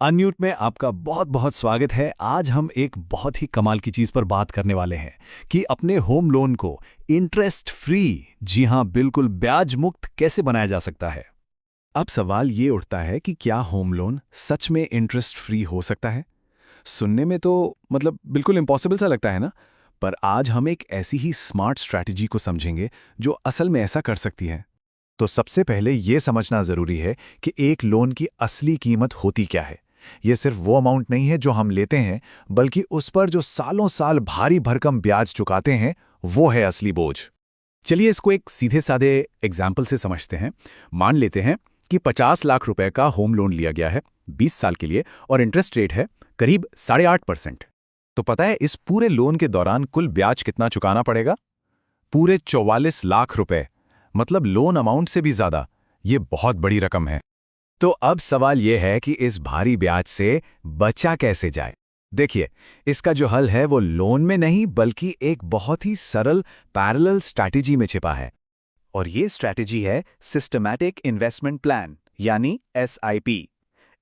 Unmute में आपका बहुत बहुत स्वागत है। आज हम एक बहुत ही कमाल की चीज़ पर बात करने वाले हैं कि अपने होम लोन को इंटरेस्ट फ्री, जी हाँ बिल्कुल ब्याज मुक्त कैसे बनाया जा सकता है। अब सवाल ये उठता है कि क्या होम लोन सच में इंटरेस्ट फ्री हो सकता है। सुनने में तो बिल्कुल इम्पॉसिबल सा लगता है ना। पर आज हम एक ऐसी ही स्मार्ट स्ट्रैटेजी को समझेंगे जो असल में ऐसा कर सकती है। तो सबसे पहले ये समझना ज़रूरी है कि एक लोन की असली कीमत होती क्या है। ये सिर्फ वो अमाउंट नहीं है जो हम लेते हैं, बल्कि उस पर जो सालों साल भारी भरकम ब्याज चुकाते हैं, वो है असली बोझ। चलिए इसको एक सीधे साधे एग्जाम्पल से समझते हैं। मान लेते हैं कि 50 लाख रुपए का होम लोन लिया गया है 20 साल के लिए और इंटरेस्ट रेट है करीब 8.5%। तो पता है इस पूरे लोन के दौरान कुल ब्याज कितना चुकाना पड़ेगा? पूरे 44 लाख रुपए, मतलब लोन अमाउंट से भी ज्यादा। ये बहुत बड़ी रकम है। तो अब सवाल यह है कि इस भारी ब्याज से बचा कैसे जाए। देखिए, इसका जो हल है वो लोन में नहीं बल्कि एक बहुत ही सरल पैरेलल स्ट्रैटेजी में छिपा है। और ये स्ट्रैटेजी है सिस्टमैटिक इन्वेस्टमेंट प्लान, यानी SIP।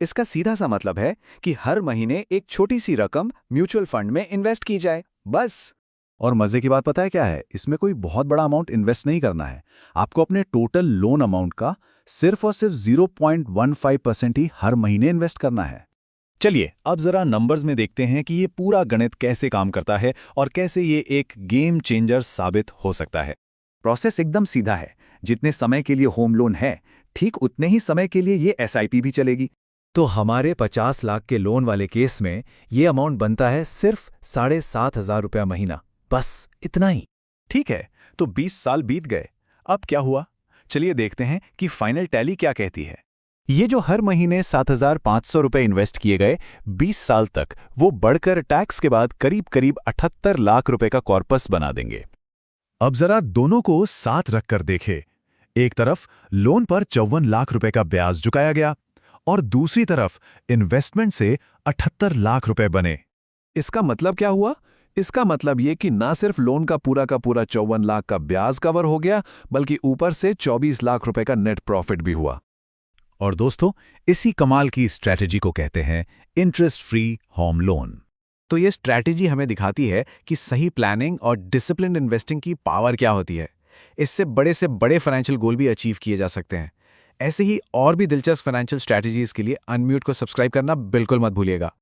इसका सीधा सा मतलब है कि हर महीने एक छोटी सी रकम म्यूचुअल फंड में इन्वेस्ट की जाए, बस। और मजे की बात पता है क्या है? इसमें कोई बहुत बड़ा अमाउंट इन्वेस्ट नहीं करना है। आपको अपने टोटल लोन अमाउंट का सिर्फ और सिर्फ 0.15% ही हर महीने इन्वेस्ट करना है। चलिए अब जरा नंबर्स में देखते हैं कि ये पूरा गणित कैसे काम करता है और कैसे ये एक गेम चेंजर साबित हो सकता है। प्रोसेस एकदम सीधा है। जितने समय के लिए होम लोन है, ठीक उतने ही समय के लिए ये SIP भी चलेगी। तो हमारे 50 लाख के लोन वाले केस में ये अमाउंट बनता है सिर्फ 7,500 रुपया महीना। बस इतना ही। ठीक है, तो 20 साल बीत गए। अब क्या हुआ? चलिए देखते हैं कि फाइनल टैली क्या कहती है। ये जो हर महीने 7,500 रुपए इन्वेस्ट किए गए 20 साल तक, वो बढ़कर टैक्स के बाद करीब करीब 78 लाख रुपए का कॉर्पस बना देंगे। अब जरा दोनों को साथ रखकर देखें। एक तरफ लोन पर 54 लाख रुपए का ब्याज चुकाया गया और दूसरी तरफ इन्वेस्टमेंट से 78 लाख रुपए बने। इसका मतलब क्या हुआ? इसका मतलब ये कि ना सिर्फ लोन का पूरा 54 लाख का ब्याज कवर हो गया, बल्कि ऊपर से 24 लाख रुपए का नेट प्रॉफिट भी हुआ। और दोस्तों, इसी कमाल की स्ट्रैटेजी को कहते हैं इंटरेस्ट फ्री होम लोन। तो ये स्ट्रैटेजी हमें दिखाती है कि सही प्लानिंग और डिसिप्लिन्ड इन्वेस्टिंग की पावर क्या होती है। इससे बड़े फाइनेंशियल गोल भी अचीव किए जा सकते हैं। ऐसे ही और भी दिलचस्प फाइनेंशियल स्ट्रैटेजीज के लिए अनम्यूट को सब्सक्राइब करना बिल्कुल मत भूलिएगा।